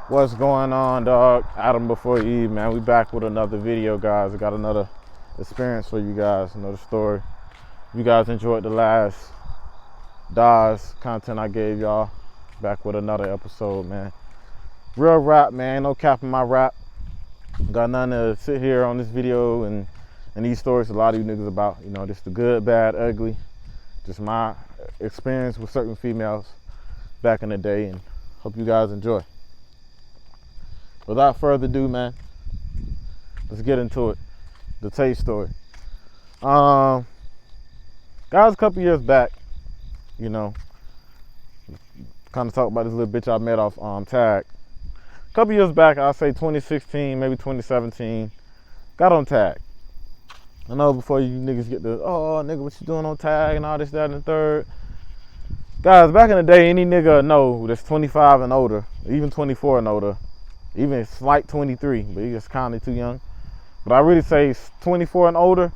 What's going on, dog? Adam before Eve, man. We back with another video, guys. I got another experience for you guys, another story. If you guys enjoyed the last DAWS content I gave y'all, back with another episode, man. Real rap, man. No cap in my rap. Got nothing to sit here on this video and these stories a lot of you niggas about. You know, just the good, bad, ugly. Just my experience with certain females back in the day, and hope you guys enjoy. Without further ado, man, let's get into it. The Tay story. Guys, a couple years back, you know, kind of talk about this little bitch I met off Tag. A couple years back, I'll say 2016, maybe 2017, got on Tag. I know before you niggas get the, oh, nigga, what you doing on Tag and all this, that, and the third. Guys, back in the day, any nigga know that's 25 and older, even 24 and older, even slight 23, but he just kind of too young. But I really say 24 and older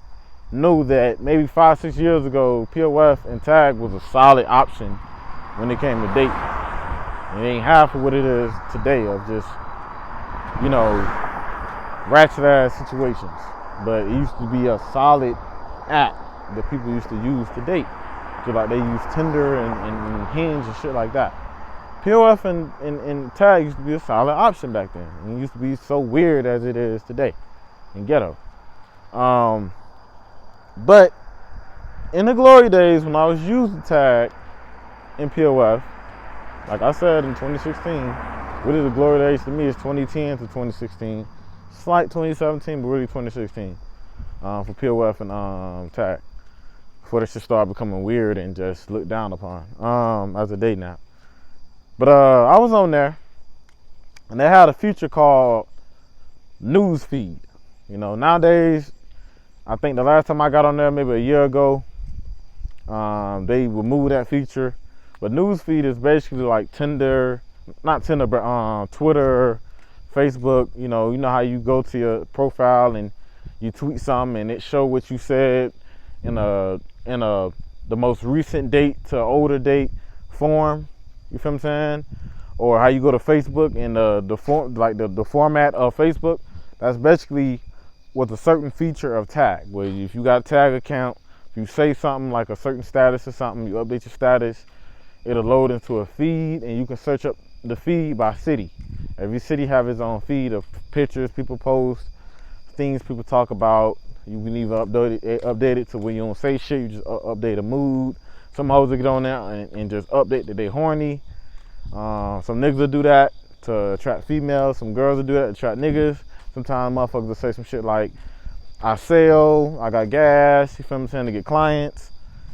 knew that maybe 5-6 years ago, POF and Tag was a solid option when it came to dating. It ain't half of what it is today of just, you know, ratchet ass situations. But it used to be a solid app that people used to use to date. Just like they use Tinder and Hinge and shit like that. POF and Tag used to be a solid option back then. It used to be so weird as it is today in ghetto. But in the glory days when I was using Tag in POF, like I said in 2016, really the glory days to me is 2010 to 2016. Slight 2017, but really 2016 for POF and Tag. Before this shit started becoming weird and just looked down upon as a dating app. But I was on there, and they had a feature called News Feed. You know, nowadays, I think the last time I got on there, maybe a year ago, they removed that feature. But News Feed is basically like Tinder, not Tinder, but Twitter, Facebook. You know how you go to your profile and you tweet something, and it show what you said in the most recent date to older date form. You feel what I'm saying? Or how you go to Facebook and the format of Facebook. That's basically what's a certain feature of Tag. Where if you got a Tag account, if you say something like a certain status or something, you update your status, it'll load into a feed, and you can search up the feed by city. Every city have its own feed of pictures people post, things people talk about. You can either update it to when you don't say shit, you just update a mood. Some hoes will get on there and just update that they horny. Some niggas will do that to attract females. Some girls will do that to attract niggas. Sometimes motherfuckers will say some shit like, I sell, I got gas, you feel what I'm saying, to get clients,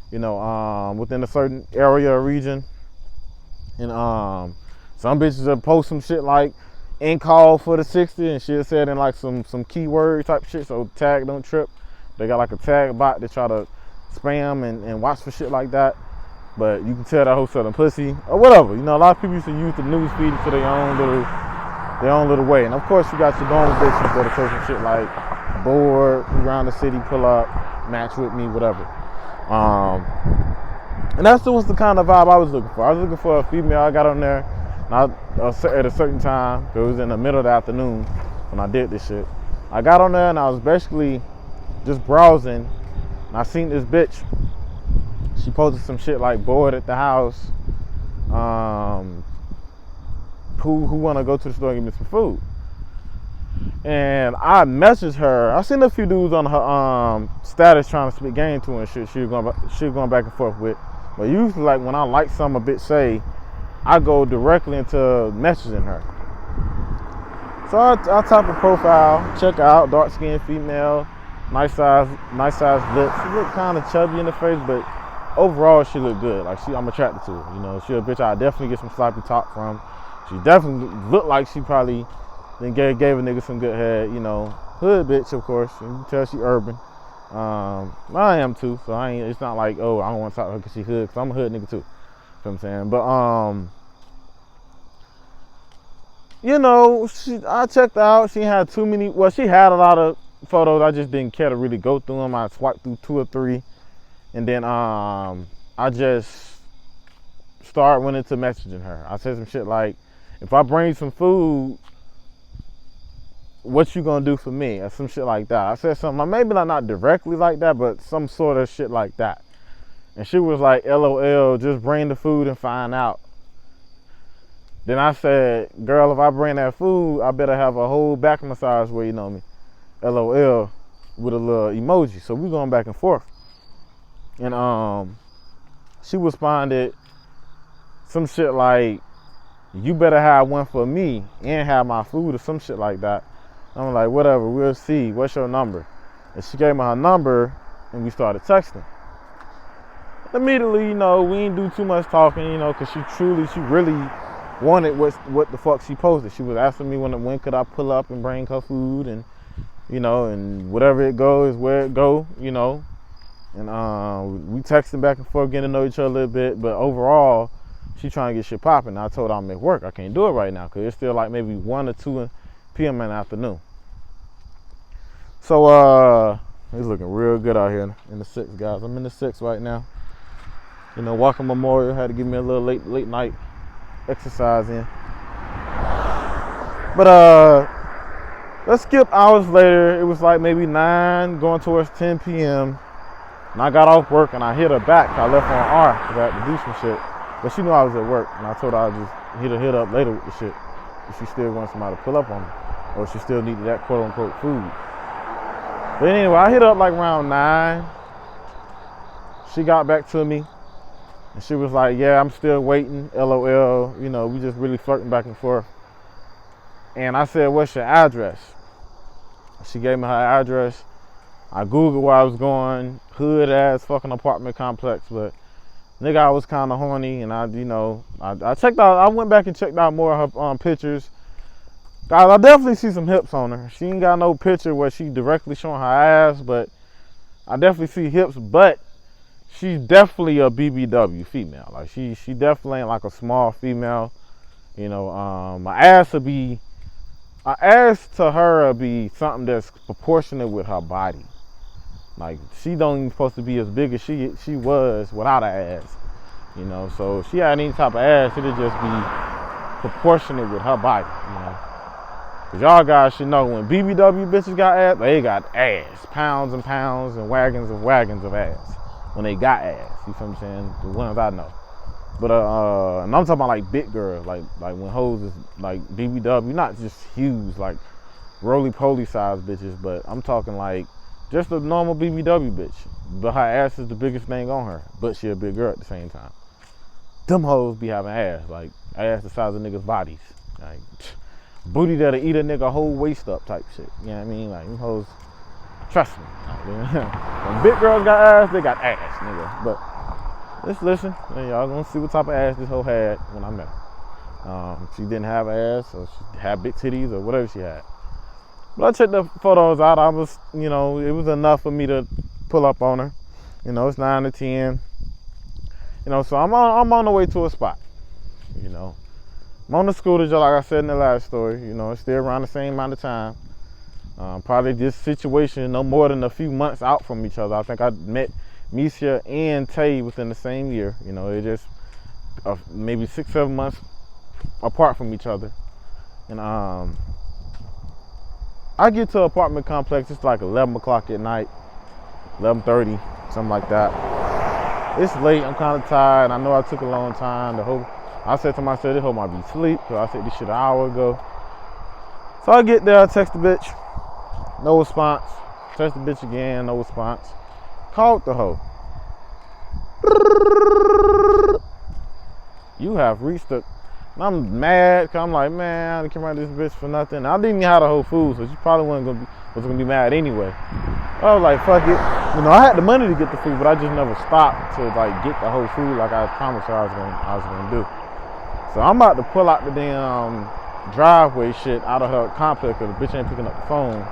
you know, within a certain area or region. And some bitches will post some shit like, in call for the 60, and she'll say it in like some keyword type shit, so Tag don't trip. They got like a Tag bot that try to spam and watch for shit like that. But you can tell that whole selling pussy or whatever. You know, a lot of people used to use the news feed to their own little way. And of course you got your normal bitches that say some shit like bored, around the city, pull up, match with me, whatever. And that's was the kind of vibe I was looking for. I was looking for a female. I got on there at a certain time. It was in the middle of the afternoon when I did this shit. I got on there and I was basically just browsing, and I seen this bitch. She posted some shit like bored at the house. Who wanna go to the store and get me some food? And I messaged her. I seen a few dudes on her status trying to spit game to her and shit. She was going back and forth with. But usually, like when I like something a bitch say, I go directly into messaging her. So I type a profile, check out, dark skinned female, nice size lips. She look kind of chubby in the face, but overall she look good. Like I'm attracted to her. You know, she a bitch I definitely get some sloppy talk from. She definitely looked like she probably then gave a nigga some good head. You know, hood bitch, of course. You can tell she urban. I am too, so it's not like, oh, I don't want to talk to her because she hood, because I'm a hood nigga too. You know what I'm saying? But you know, I checked out. She had too many. Well, she had a lot of photos. I just didn't care to really go through them. I swiped through 2 or 3, and then I just went into messaging her. I said some shit like, if I bring you some food, what you gonna do for me? Or some shit like that. I said something, maybe not directly like that, but some sort of shit like that. And she was like, LOL, just bring the food and find out. Then I said, girl, if I bring that food, I better have a whole back massage waiting on me. LOL with a little emoji. So we going back and forth. And she responded some shit like, you better have one for me and have my food or some shit like that. I'm like, whatever, we'll see. What's your number? And she gave me her number and we started texting. Immediately, you know, we didn't do too much talking, you know, because she really wanted what the fuck she posted. She was asking me when could I pull up and bring her food, and you know, and whatever it goes, where it go, you know. And we texting back and forth, getting to know each other a little bit, but overall, she trying to get shit popping. I told her I'm at work. I can't do it right now because it's still like maybe 1 or 2 p.m. in the afternoon. So it's looking real good out here in the 6, guys. I'm in the 6 right now. You know, Walker Memorial had to give me a little late night exercise in. But let's skip hours later. It was like maybe 9 going towards 10 p.m. And I got off work and I hit her back. I left her on R because I had to do some shit. But she knew I was at work, and I told her I'd just hit up later with the shit if she still wanted somebody to pull up on me, or if she still needed that quote unquote food. But anyway, I hit up like around 9. She got back to me. And she was like, yeah, I'm still waiting, LOL. You know, we just really flirting back and forth. And I said, what's your address? She gave me her address. I Googled where I was going, hood ass fucking apartment complex, but nigga, I was kind of horny, and I checked out, I went back and checked out more of her pictures. Guys, I definitely see some hips on her. She ain't got no picture where she directly showing her ass, but I definitely see hips, but she's definitely a BBW female. Like she definitely ain't like a small female. You know, my ass to her will be something that's proportionate with her body. Like she don't even supposed to be as big as she was without her ass. You know, so if she had any type of ass, it'd just be proportionate with her body. You know, cause y'all guys should know when BBW bitches got ass, they got ass, pounds and pounds and wagons of ass. When they got ass, you feel what I'm saying? The ones I know. But and I'm talking about like big girls, like when hoes is like BBW, not just huge, like roly-poly size bitches, but I'm talking like just a normal BBW bitch. But her ass is the biggest thing on her, but she a big girl at the same time. Them hoes be having ass, like ass the size of niggas' bodies. Like booty that'll eat a nigga whole waist up type shit. You know what I mean? Like them hoes, trust me. When big girls got ass, they got ass, nigga. But let's listen. Y'all gonna see what type of ass this hoe had when I met her. She didn't have ass, or she had big titties, or whatever she had. But I checked the photos out. I was, you know, it was enough for me to pull up on her. You know, it's 9 to 10. You know, so I'm on the way to a spot. You know, I'm on the scooter, just like I said in the last story. You know, it's still around the same amount of time. Probably this situation no more than a few months out from each other. I think I met Misha and Tay within the same year. You know, they just maybe 6-7 months apart from each other. And I get to an apartment complex, it's like 11 o'clock at night, 11:30, something like that. It's late, I'm kind of tired. I know I took a long time. I said to myself, this hoe might be asleep, because I said this shit an hour ago. So I get there, I text the bitch, no response. Text the bitch again, no response. Called the hoe. You have reached the... I'm mad, because I'm like, man, I came around this bitch for nothing. I didn't even have the whole food, so she probably was gonna be mad anyway. I was like, fuck it. You know, I had the money to get the food, but I just never stopped to like get the whole food like I promised her I was gonna do. So I'm about to pull out the damn driveway shit out of her complex, because the bitch ain't picking up the phone.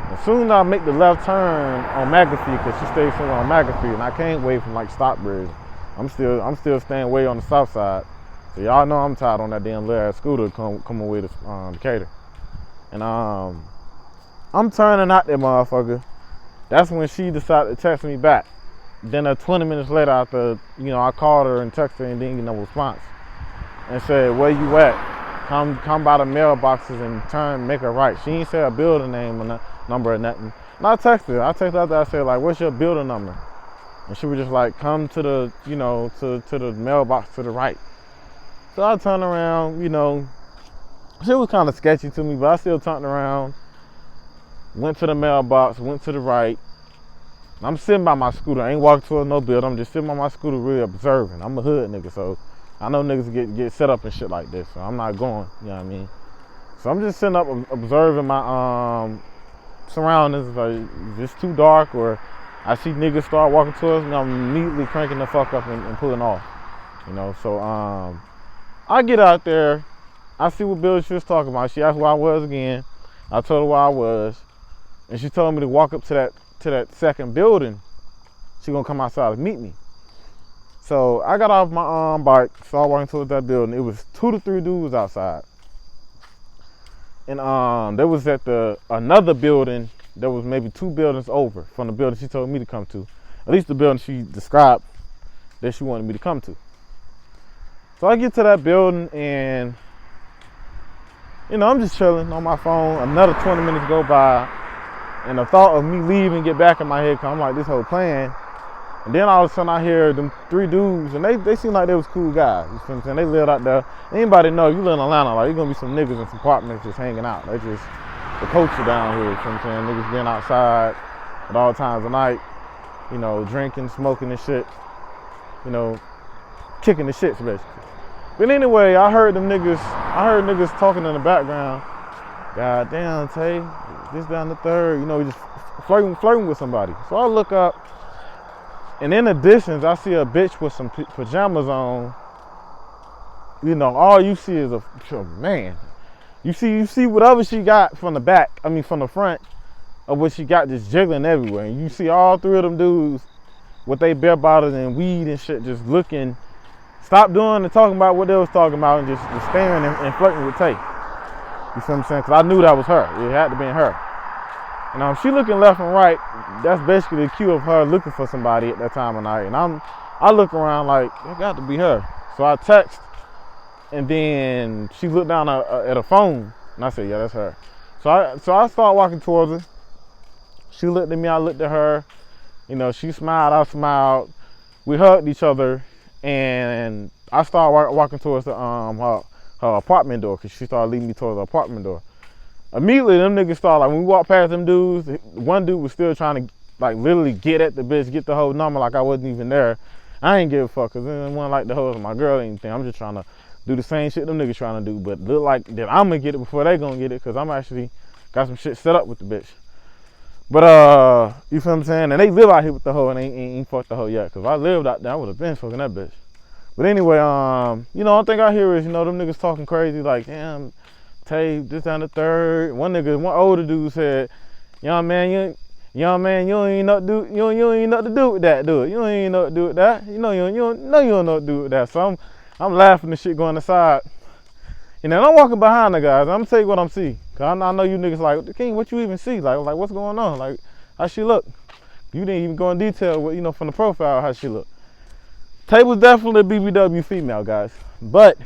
As soon as I make the left turn on McAfee, because she stays somewhere on McAfee, and I can't wait from like Stockbridge. I'm still staying way on the south side. So y'all know I'm tired on that damn little ass scooter come away to Decatur. And I'm turning out that motherfucker. That's when she decided to text me back. Then 20 minutes later, after, you know, I called her and texted her and didn't get no response. And said, where you at? come by the mailboxes and make a right. She ain't say a building name or number or nothing. And I texted her. I after I said, like, what's your building number? And she was just like, come to the, to the mailbox to the right. So I turned around, she was kind of sketchy to me, but I still turned around, went to the mailbox, went to the right. I'm sitting by my scooter. I ain't walking towards no building. I'm just sitting by my scooter really observing. I'm a hood nigga, so I know niggas get set up and shit like this, so I'm not going, you know what I mean? So I'm just sitting up observing my surroundings. Like, if it's too dark or I see niggas start walking towards me, I'm immediately cranking the fuck up and pulling off, So I get out there, I see what building she was talking about. She asked where I was again. I told her where I was, and she told me to walk up to that second building. She gonna come outside and meet me. So I got off my bike, started walking towards that building. It was 2 to 3 dudes outside, and there was at another building that was maybe 2 buildings over from the building she told me to come to. At least the building she described that she wanted me to come to. So I get to that building and, I'm just chilling on my phone. Another 20 minutes go by and the thought of me leaving get back in my head, cause I'm like, this whole plan. And then all of a sudden I hear them 3 dudes and they seem like they was cool guys. You feel what I'm saying? They lived out there. Anybody know, you live in Atlanta, like, you're gonna be some niggas in some apartments just hanging out. They just the culture down here, you know what I'm saying? Niggas being outside at all times of night, drinking, smoking and shit, kicking the shits basically. But anyway, I heard niggas talking in the background. God damn, Tay, this down the third, just flirting with somebody. So I look up, and in the distance, I see a bitch with some pajamas on. All you see is man. You see whatever she got from the front of what she got just jiggling everywhere. And you see all 3 of them dudes with they beer bottles and weed and shit just looking, stop doing and talking about what they was talking about and just staring and flirting with Tay. You feel what I'm saying? Because I knew that was her. It had to be her. And she looking left and right. That's basically the cue of her looking for somebody at that time of night. And I look around like, it got to be her. So I text. And then she looked down at her phone, and I said, yeah, that's her. So I started walking towards her. She looked at me, I looked at her. She smiled, I smiled. We hugged each other, and I started walking towards her apartment door, because she started leading me towards the apartment door. Immediately, them niggas started, like, when we walked past them dudes, one dude was still trying to, like, literally get at the bitch, get the whole number, like I wasn't even there. I ain't give a fuck, because it wasn't like the whole of my girl or anything. I'm just trying to do the same shit them niggas trying to do, but look like that I'm gonna get it before they gonna get it, cause I'm actually got some shit set up with the bitch. But you feel what I'm saying? And they live out here with the hoe and ain't fucked the hoe yet. Cause if I lived out there, I would have been fucking that bitch. But anyway, one thing I hear is, them niggas talking crazy like, damn, Tay, this down the third. One older dude said, young man, you ain't nothing to do with that, do it? You ain't know what to do with that. You don't know what to do with that. So I'm laughing and shit going aside. And then I'm walking behind the guys. I'm gonna tell you what I'm see. Cause I know you niggas like, King, what you even see? Like what's going on? Like, how she look? You didn't even go in detail with, from the profile, how she look. Tay was definitely a BBW female, guys. But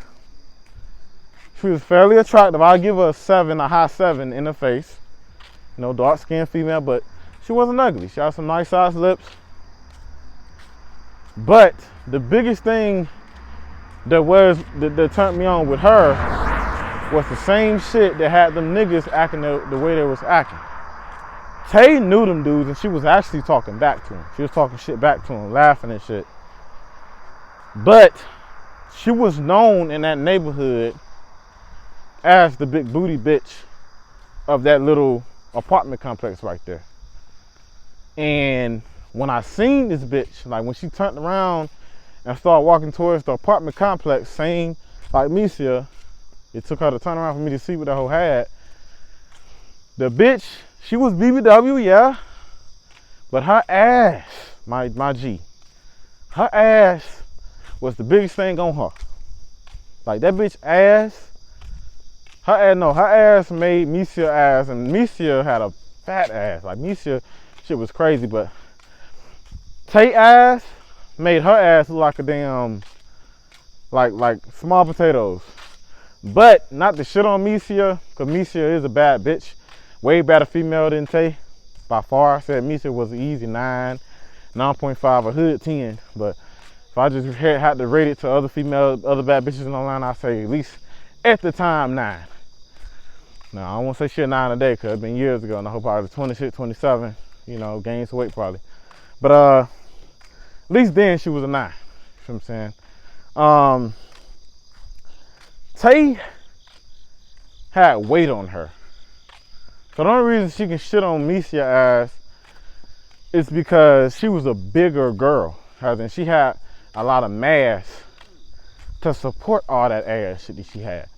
she was fairly attractive. I'll give her a high 7 in the face. Dark skinned female, but she wasn't ugly. She had some nice sized lips. But the biggest thing that turned me on with her was the same shit that had them niggas acting the way they was acting. Tay knew them dudes, and she was actually talking back to them. She was talking shit back to them, laughing and shit. But she was known in that neighborhood as the big booty bitch of that little apartment complex right there. And when I seen this bitch, like when she turned around and started walking towards the apartment complex, same like Misia, it took her to turn around for me to see what the hoe had. The bitch, she was BBW, yeah, but her ass, my G, her ass was the biggest thing on her. Like that bitch ass, her ass made Misia ass, and Misia had a fat ass. Like Misia, shit was crazy, but Tay ass made her ass look like a damn, like small potatoes. But not to shit on Misia, because Misia is a bad bitch. Way better female than Tay. By far, I said Misia was an easy 9, 9.5, a hood 10. But if I just had to rate it to other female, other bad bitches in the line, I'd say at least at the time 9. Now, I don't want to say shit 9 today, because it's been years ago, and I hope I was 26, 27, you know, gained some weight probably. But at least then she was a 9. You know what I'm saying? Tay had weight on her. So the only reason she can shit on Misia ass is because she was a bigger girl. As in she had a lot of mass to support all that ass shit that she had.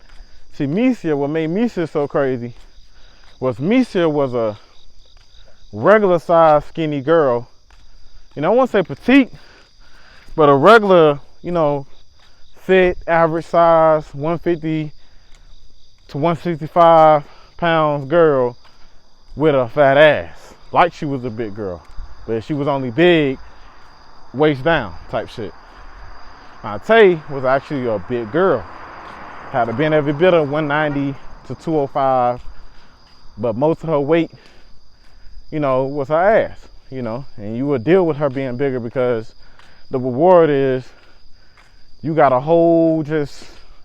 See, Misia, what made Misia so crazy was Misia was a regular size skinny girl. You know, I won't say petite, but a regular, you know, fit, average size, 150 to 165 pounds girl with a fat ass. Like she was a big girl, but she was only big waist down type shit. Now Tay was actually a big girl. Had to been every bit of 190 to 205, but most of her weight, you know, was her ass, you know, and you would deal with her being bigger because the reward is you got a whole just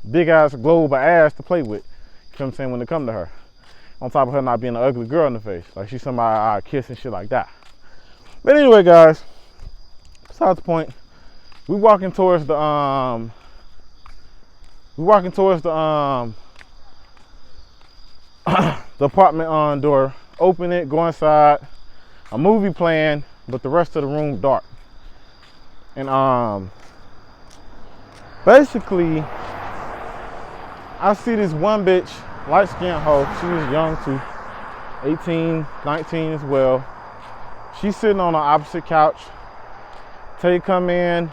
big ass globe of ass to play with. You know what I'm saying, when it come to her. On top of her not being an ugly girl in the face. Like she's somebody I kiss and shit like that. But anyway, guys, besides the point, we walking towards the the apartment door. Open it, go inside. A movie playing, but the rest of the room dark. And basically, I see this one bitch, light-skinned hoe. She was young too, 18, 19 as well. She's sitting on the opposite couch. Tay come in,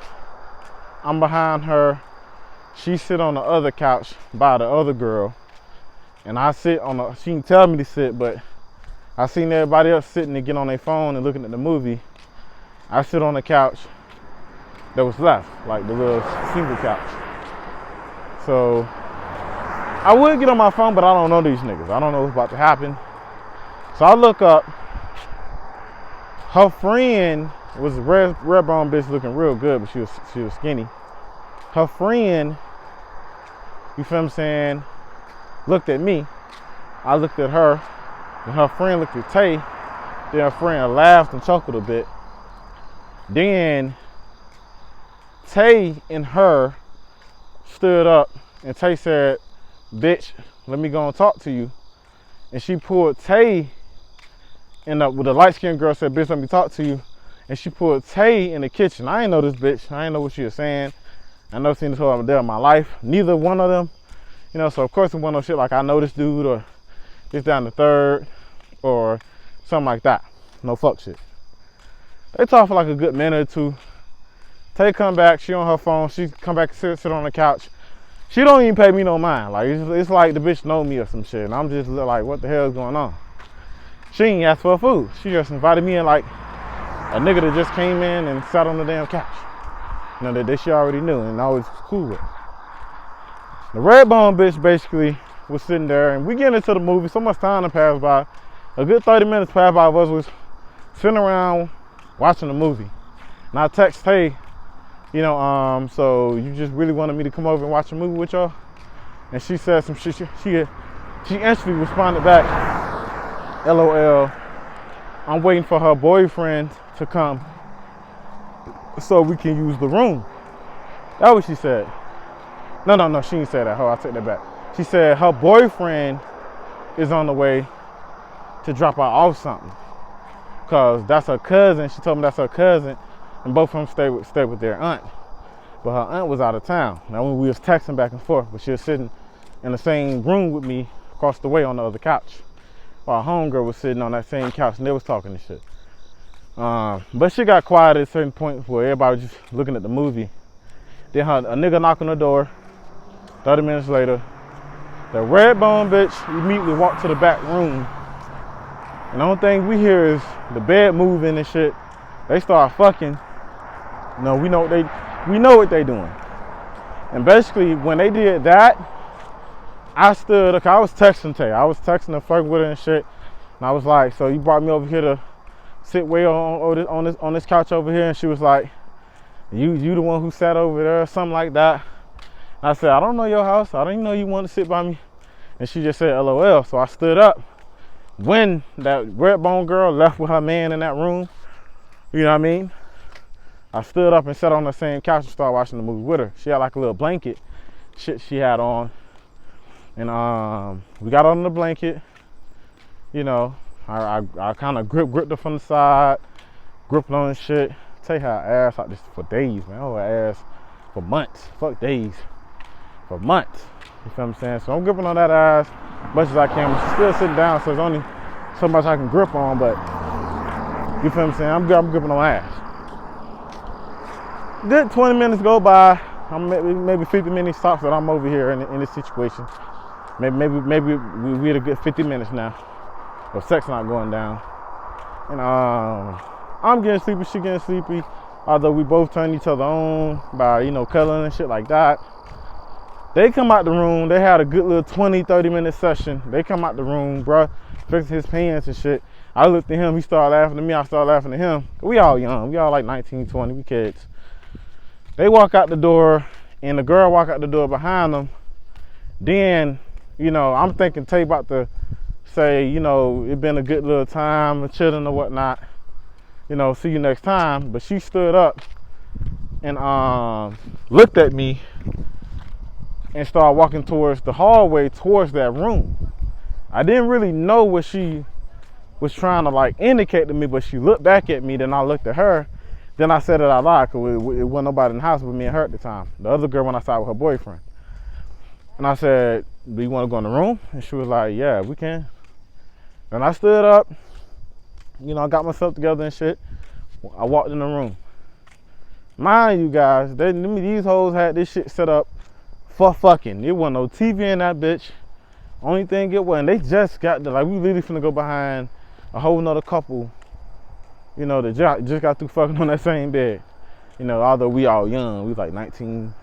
I'm behind her. She sit on the other couch by the other girl. And I sit on the, she didn't tell me to sit, but I seen everybody else sitting and get on their phone and looking at the movie. I sit on the couch that was left, like the little single couch. So I would get on my phone, but I don't know these niggas. I don't know what's about to happen. So I look up. Her friend was a red brown bitch looking real good, but she was skinny. Her friend, you feel what I'm saying, looked at me. I looked at her. And her friend looked at Tay. Then her friend laughed and chuckled a bit. Then Tay and her stood up, and Tay said, "Bitch, let me go and talk to you." And she pulled Tay in the, with the light-skinned girl said, "Bitch, let me talk to you." And she pulled Tay in the kitchen. I ain't know this bitch. I ain't know what she was saying. I never seen this whole day in my life. Neither one of them. You know, so of course it wasn't no shit like I know this dude or this down the third or something like that. No fuck shit. They talk for like a good minute or two. Tay come back, she on her phone. She come back and sit on the couch. She don't even pay me no mind. Like it's like the bitch know me or some shit. And I'm just like, what the hell is going on? She ain't asked for food. She just invited me in like a nigga that just came in and sat on the damn couch. You know, that she already knew and I was cool with. The red bone bitch basically was sitting there and we get into the movie. So much time passed by. A good 30 minutes passed by of us was sitting around watching the movie. And I text, "Hey, you know, so you just really wanted me to come over and watch a movie with y'all?" And she said some shit. She instantly responded back, "LOL, I'm waiting for her boyfriend to come so we can use the room." That's what she said. No, she didn't say that. I take that back. She said her boyfriend is on the way to drop her off something. Cause that's her cousin. She told me that's her cousin. And both of them stayed with their aunt. But her aunt was out of town. Now when we was texting back and forth, but she was sitting in the same room with me across the way on the other couch. While homegirl was sitting on that same couch and they was talking and shit. But she got quiet at a certain point where everybody was just looking at the movie. Then a nigga knocked on the door. 30 minutes later, the red bone bitch immediately walked to the back room. And the only thing we hear is the bed moving and shit. They start fucking. No, we know what they doing. And basically, when they did that, I stood up. I was texting Tay. I was texting her, flirting with her and shit. And I was like, so you brought me over here to sit way on this couch over here? And she was like, you the one who sat over there, or something like that. And I said, I don't know your house. I didn't know you wanted to sit by me. And she just said, LOL. So I stood up. When that Redbone girl left with her man in that room, you know what I mean? I stood up and sat on the same couch and started watching the movie with her. She had like a little blanket shit she had on. And we got on the blanket, you know. I kind of gripped her from the side, gripped on and shit. Tell you how I ass out this for days, man. Oh, ass for months. Fuck days. For months. You feel what I'm saying? So I'm gripping on that ass as much as I can. She's still sitting down, so there's only so much I can grip on, but you feel what I'm saying? I'm gripping on ass. Good 20 minutes go by. I'm maybe 50 minutes tops that I'm over here in this situation. Maybe we had a good 50 minutes now of sex not going down. And I'm getting sleepy, she getting sleepy. Although we both turn each other on by, you know, cuddling and shit like that. They come out the room. They had a good little 20, 30 minute session. They come out the room, bruh, fixing his pants and shit. I looked at him. He started laughing at me. I started laughing at him. We all young. We all like 19, 20. We kids. They walk out the door, and the girl walk out the door behind them. Then, you know, I'm thinking Tay about to say, you know, it been a good little time, chilling or whatnot. You know, see you next time. But she stood up and looked at me and started walking towards the hallway, towards that room. I didn't really know what she was trying to like indicate to me, but she looked back at me, then I looked at her. Then I said it out loud because it wasn't nobody in the house but me and her at the time. The other girl went outside with her boyfriend. And I said, do you want to go in the room? And she was like, yeah, we can. And I stood up, you know, I got myself together and shit. I walked in the room. Mind you guys, these hoes had this shit set up for fucking. There wasn't no TV in that bitch. Only thing it wasn't, they just got like, we literally finna go behind a whole nother couple, you know, that just got through fucking on that same bed. You know, although we all young, we was like 19,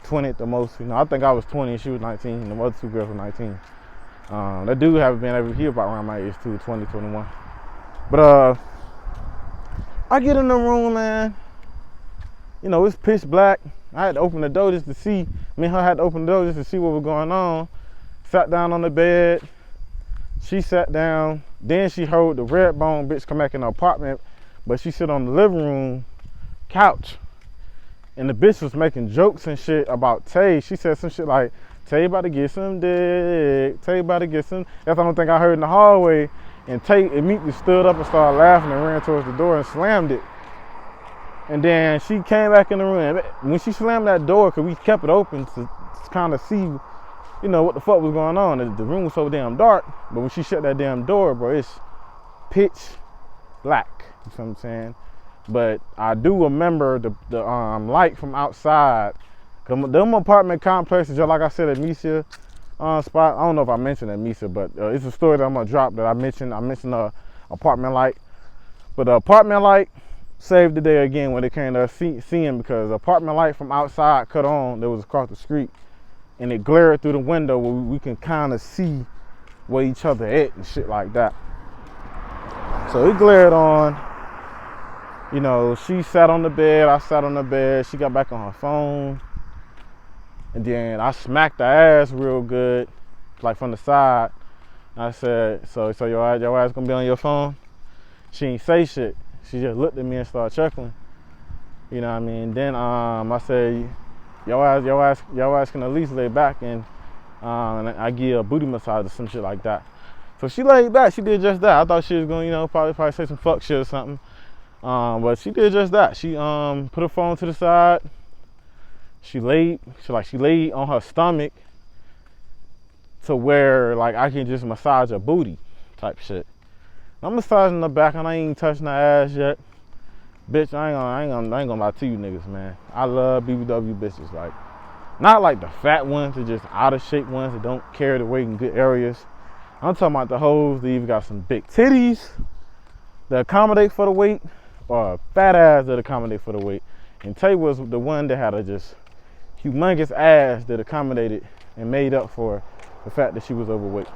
20 at the most. You know, I think I was 20 and she was 19, and the other two girls were 19. That dude haven't been every year about around my age too, 20, 21. But I get in the room, man. You know, it's pitch black. I had to open the door just to see. Me and her had to open the door just to see what was going on. Sat down on the bed. She sat down. Then she heard the Redbone bitch come back in the apartment, but she sit on the living room couch. And the bitch was making jokes and shit about Tay. She said some shit like, Tay about to get some dick. Tay about to get some. That's the only thing I heard in the hallway. And Tay immediately stood up and started laughing and ran towards the door and slammed it. And then she came back in the room. When she slammed that door, because we kept it open to kind of see, you know, what the fuck was going on. The room was so damn dark. But when she shut that damn door, bro, it's pitch black. You know what I'm saying? But I do remember the light from outside. Cause them apartment complexes, just like I said at Misa spot. I don't know if I mentioned at Misa, but it's a story that I'm gonna drop that I mentioned. I mentioned the apartment light. But the apartment light saved the day again when it came to seeing, because the apartment light from outside cut on that was across the street, and it glared through the window where we can kind of see where each other at and shit like that. So it glared on. You know, she sat on the bed, I sat on the bed, she got back on her phone, and then I smacked her ass real good, like from the side. I said, so your ass gonna be on your phone? She ain't say shit. She just looked at me and started chuckling. You know what I mean? Then I said, your ass can at least lay back and I give you a booty massage or some shit like that. So she laid back, she did just that. I thought she was gonna, you know, probably say some fuck shit or something. But she did just that. She put her phone to the side. She laid on her stomach to where like I can just massage her booty type shit. I'm massaging her back and I ain't touching her ass yet. Bitch, I ain't gonna lie to you niggas, man. I love BBW bitches. Like, not like the fat ones, they're just out of shape ones that don't carry the weight in good areas. I'm talking about the hoes that even got some big titties that accommodate for the weight, or a fat ass that accommodate for the weight. And Tay was the one that had a just humongous ass that accommodated and made up for the fact that she was overweight.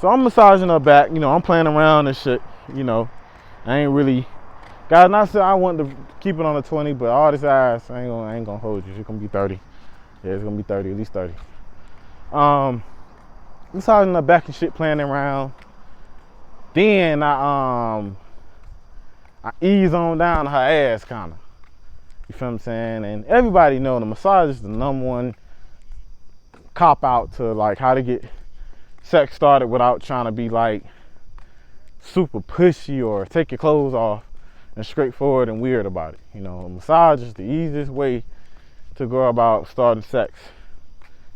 So I'm massaging her back, I'm playing around and shit, I ain't really, guys, not saying I want to keep it on the 20, but all this ass, I ain't gonna hold you. It's gonna be 30. Yeah, it's gonna be 30, at least 30. Massaging her back and shit, playing around. Then I ease on down her ass, kind of. You feel what I'm saying? And everybody know the massage is the number one cop out to like how to get sex started without trying to be like super pushy or take your clothes off and straightforward and weird about it. Massage is the easiest way to go about starting sex.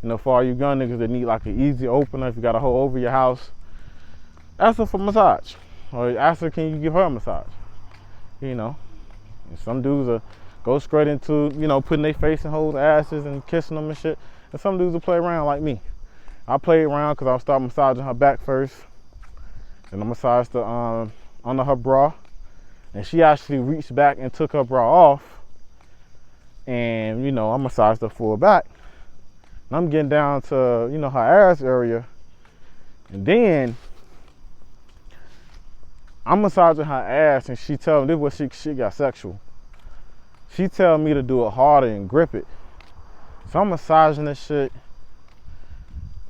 For all you young niggas that need like an easy opener, if you got a hole over your house, ask her for a massage. Or ask her, can you give her a massage? And some dudes will go straight into, putting their face in hoes' asses and kissing them and shit. And some dudes will play around like me. I play around because I'll start massaging her back first. And I massaged the under her bra. And she actually reached back and took her bra off. And, I massaged her full back. And I'm getting down to, her ass area. And then I'm massaging her ass and she tell me, this is where she got sexual. She tell me to do it harder and grip it. So I'm massaging this shit.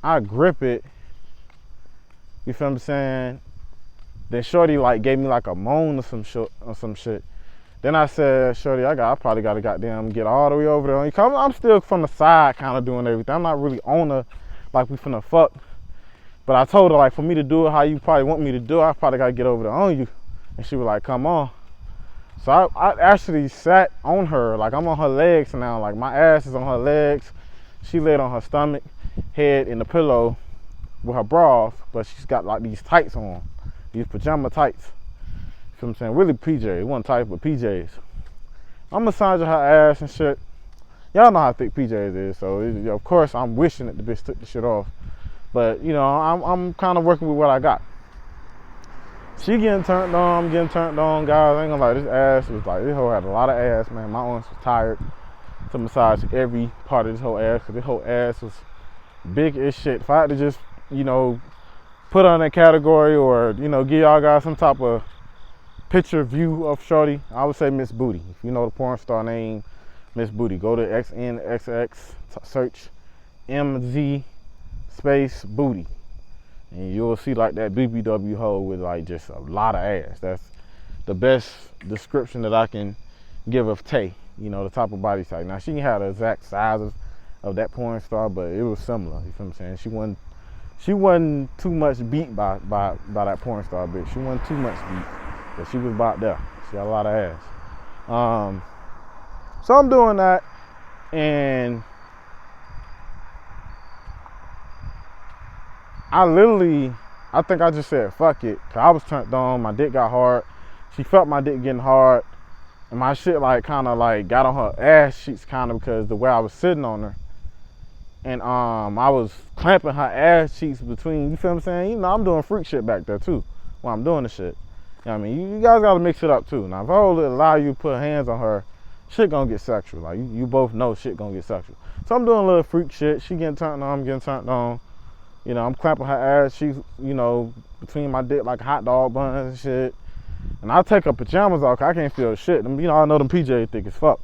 I grip it. You feel what I'm saying? Then Shorty like gave me like a moan or some shit. Then I said, Shorty, I probably gotta goddamn get all the way over there. I'm still from the side kind of doing everything. I'm not really on her like we finna fuck. But I told her like for me to do it how you probably want me to do it, I probably gotta get over there on you. And she was like, come on. So I actually sat on her, like I'm on her legs now, like my ass is on her legs. She laid on her stomach, head in the pillow with her bra off, but she's got like these tights on, these pajama tights. You know what I'm saying? Really PJs, it wasn't tight, but PJs. I'm massaging her ass and shit. Y'all know how thick PJs is, so of course I'm wishing that the bitch took the shit off. But I'm kind of working with what I got. She getting turned on, I'm getting turned on, guys. I ain't gonna lie, this ass was like, this hoe had a lot of ass, man. My arms was tired to massage every part of this whole ass, because this whole ass was big as shit. If I had to just, put her in that category or, give y'all guys some type of picture view of Shorty, I would say Miss Booty. If you know the porn star name, Miss Booty, go to XNXX, search MZ space Booty. And you'll see like that BBW hoe with like just a lot of ass. That's the best description that I can give of Tay, the type of body type. Now she had the exact size of that porn star, but it was similar, you feel what I'm saying? She wasn't too much beat by that porn star bitch. She wasn't too much beat, but she was about there. She had a lot of ass. So I'm doing that, and I think I just said, fuck it. Cause I was turned on, my dick got hard. She felt my dick getting hard. And my shit like kind of like got on her ass cheeks kind of because the way I was sitting on her. And I was clamping her ass cheeks between, you feel what I'm saying? I'm doing freak shit back there too while I'm doing the shit. You know what I mean? You guys gotta mix it up too. Now if I would allow you to put hands on her, shit gonna get sexual. Like you both know shit gonna get sexual. So I'm doing a little freak shit. She getting turned on, I'm getting turned on. I'm clapping her ass cheeks, between my dick like hot dog buns and shit. And I take her pajamas off, cause I can't feel shit. I know them PJs thick as fuck.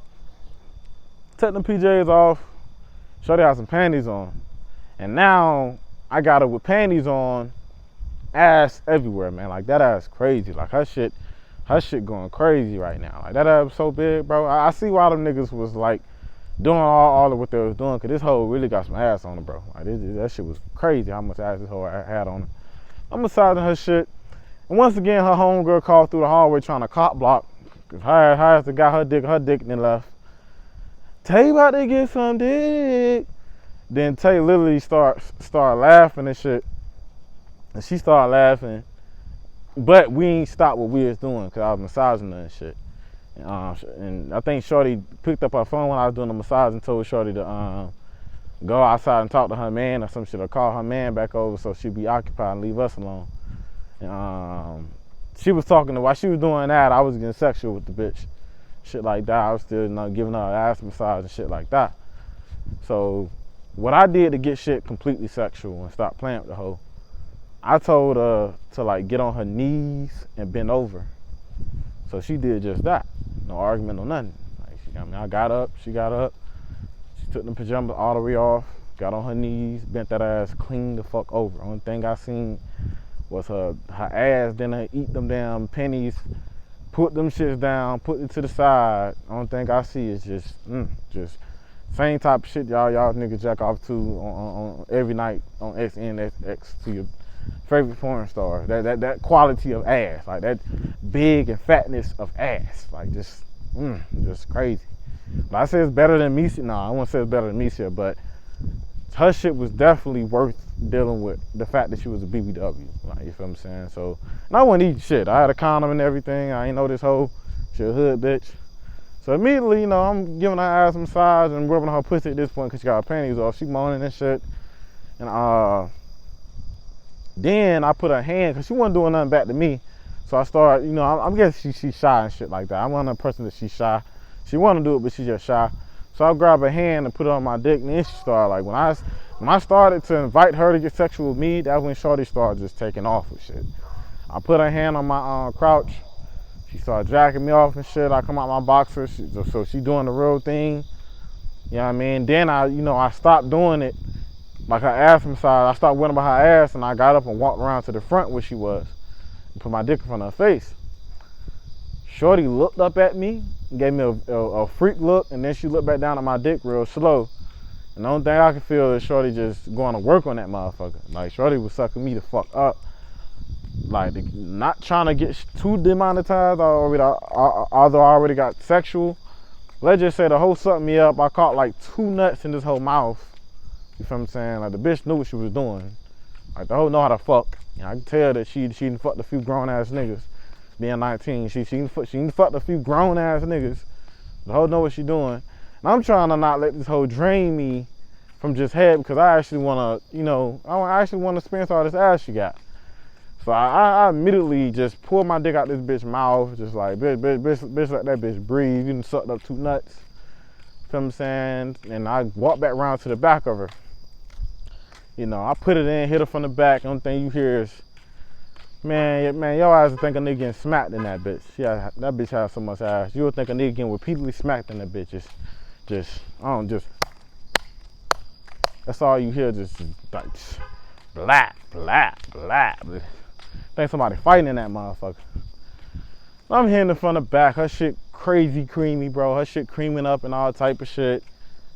Take them PJs off, Shorty had some panties on. And now I got her with panties on, ass everywhere, man. Like that ass crazy. Like her shit going crazy right now. Like that ass so big, bro. I see why them niggas was like doing all of what they was doing, cause this hoe really got some ass on her, bro. Like that shit was crazy how much ass this hoe had on her. I'm massaging her shit, and once again her homegirl called through the hallway trying to cop block, cause her ass got her dick and then left. Tay about to get some dick. Then Tay literally start laughing and shit, and she started laughing, but we ain't stopped what we was doing, cause I was massaging her and shit. And I think Shorty picked up her phone when I was doing the massage and told Shorty to go outside and talk to her man or some shit, or call her man back over so she'd be occupied and leave us alone. And she was talking to, while she was doing that, I was getting sexual with the bitch. Shit like that. I was still giving her an ass massage and shit like that. So what I did to get shit completely sexual and stop playing with the hoe, I told her to like get on her knees and bend over. So she did just that. No argument or nothing. Like I got up, she got up, she took the pajamas all the way off, got on her knees, bent that ass clean the fuck over. Only thing I seen was her ass, then her eat them damn pennies, put them shits down, put it to the side. Only thing I see is just same type of shit y'all niggas jack off to on every night on XNXX to your favorite porn star. That quality of ass, like that big and fatness of ass, like just crazy. But I say it's better than Misha. No, I won't say it's better than Misha, but her shit was definitely worth dealing with the fact that she was a BBW. Like, you feel what I'm saying? So, and I wasn't eating shit. I had a condom and everything. I ain't know this hoe. She a hood bitch. So immediately, I'm giving her ass a massage and rubbing her pussy at this point because she got her panties off. She moaning and shit. And then I put her hand, because she wasn't doing nothing back to me. So I started, I guess she's shy and shit like that. I'm one of the person that she's shy. She want to do it, but she's just shy. So I grabbed her hand and put it on my dick, and then she started, like, when I started to invite her to get sexual with me, that's when Shorty started just taking off with shit. I put her hand on my crouch. She started jacking me off and shit. I come out my boxers, so she doing the real thing. You know what I mean? Then I stopped doing it, like her ass massage. I stopped winning by her ass, and I got up and walked around to the front where she was and put my dick in front of her face. Shorty looked up at me, gave me a freak look, and then she looked back down at my dick real slow. And the only thing I could feel is Shorty just going to work on that motherfucker. Like, Shorty was sucking me the fuck up. Like, not trying to get too demonetized, although I already got sexual. Let's just say the hoe sucked me up. I caught like 2 nuts in this whole mouth. You feel what I'm saying? Like, the bitch knew what she was doing. Like, the hoe know how to fuck. I can tell that she done fucked a few grown ass niggas. Being 19, she done fucked a few grown ass niggas. The hoe know what she doing. And I'm trying to not let this hoe drain me from just head, because I actually want to, I actually want to experience all this ass she got. So I immediately just pulled my dick out this bitch's mouth, just like, bitch, let that bitch breathe. You done sucked up 2 nuts. Feel what I'm saying? And I walked back around to the back of her. I put it in, hit her from the back. The only thing you hear is, man, your ass would think a nigga getting smacked in that bitch. Yeah, that bitch has so much ass. You would think a nigga getting repeatedly smacked in that bitch. That's all you hear, just like, blah, blah, blah. Think somebody fighting in that motherfucker. I'm hitting her from the back. Her shit crazy creamy, bro. Her shit creaming up and all type of shit.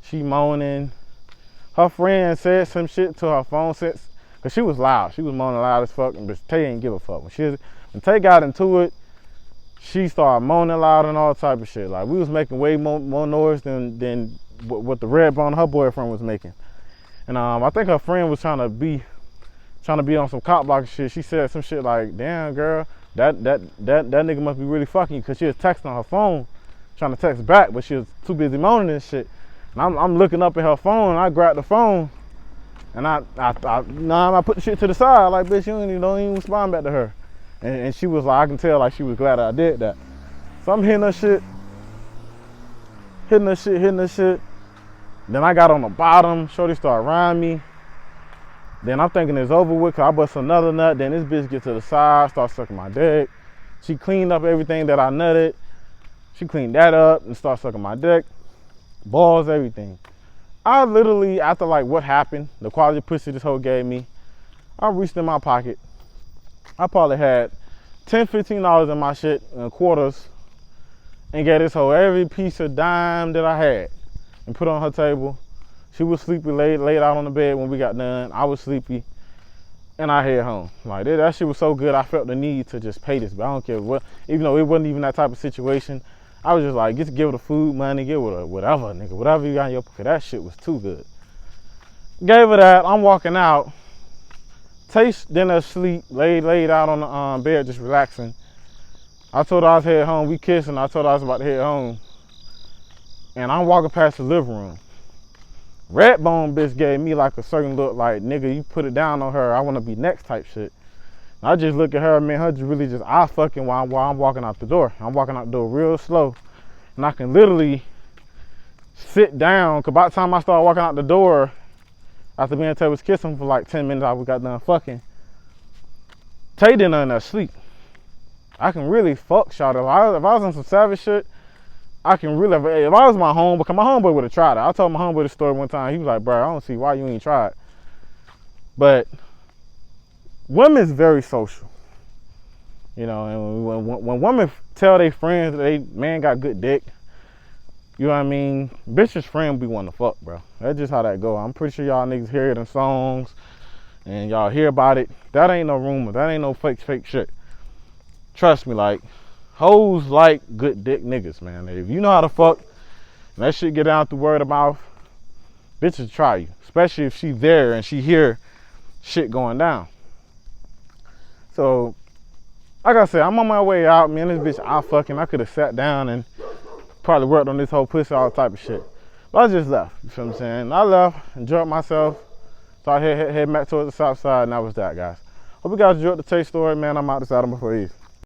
She moaning. Her friend said some shit to her phone since, because she was loud. She was moaning loud as fuck, but Tay ain't give a fuck. When Tay got into it, she started moaning loud and all type of shit. Like, we was making way more noise than what the red bone her boyfriend was making. And I think her friend was trying to be on some cop block shit. She said some shit like, damn girl, that nigga must be really fucking you, because she was texting on her phone, trying to text back, but she was too busy moaning and shit. And I'm looking up at her phone, and I grabbed the phone, and I put the shit to the side, like, bitch, you don't even respond back to her. And she was like, I can tell, like, she was glad I did that. So I'm hitting her shit. Then I got on the bottom. Shorty started riding me. Then I'm thinking it's over with, because I bust another nut. Then this bitch get to the side, start sucking my dick. She cleaned up everything that I nutted. She cleaned that up and started sucking my dick. Balls, everything. I literally, after like what happened, the quality of pussy this hoe gave me, I reached in my pocket. I probably had $10, $15 in my shit in quarters, and gave this hoe every piece of dime that I had and put it on her table. She was sleepy, laid out on the bed when we got done. I was sleepy, and I head home. Like, that shit was so good, I felt the need to just pay this, but I don't care what, even though it wasn't even that type of situation. I was just like, just give her the food money, give her whatever, nigga, whatever you got in your pocket. That shit was too good. Gave her that, I'm walking out. Taste dinner, sleep, laid out on the bed, just relaxing. I told her I was headed home. We kissing. I told her I was about to head home. And I'm walking past the living room. Redbone bitch gave me like a certain look, like, nigga, you put it down on her, I want to be next type shit. And I just look at her, man, her just really just eye fucking while I'm walking out the door. I'm walking out the door real slow. And I can literally sit down, because by the time I start walking out the door, After me and Tay was kissing for like 10 minutes, after we got done fucking, Tay didn't end up sleep. I can really fuck shawty. If I was on some savage shit, I can really, if I was my homeboy, because my homeboy would have tried it. I told my homeboy the story one time. He was like, bro, I don't see why you ain't tried. But women's very social. You know, and when women tell their friends that they man got good dick, you know what I mean? Bitch's friend be wanting to fuck, bro. That's just how that go. I'm pretty sure y'all niggas hear it in songs and y'all hear about it. That ain't no rumor. That ain't no fake shit. Trust me, like, hoes like good dick niggas, man. If you know how to fuck and that shit get out through word of mouth, bitches try you. Especially if she there and she hear shit going down. So, like I said, I'm on my way out. Me and this bitch out fucking. I could have sat down and probably worked on this whole pussy, all type of shit. But I just left. You feel what I'm saying? I left, enjoyed myself. So I head back towards the south side, and that was that, guys. Hope you guys enjoyed the Tay story, man. I'm out this Adam before Eve.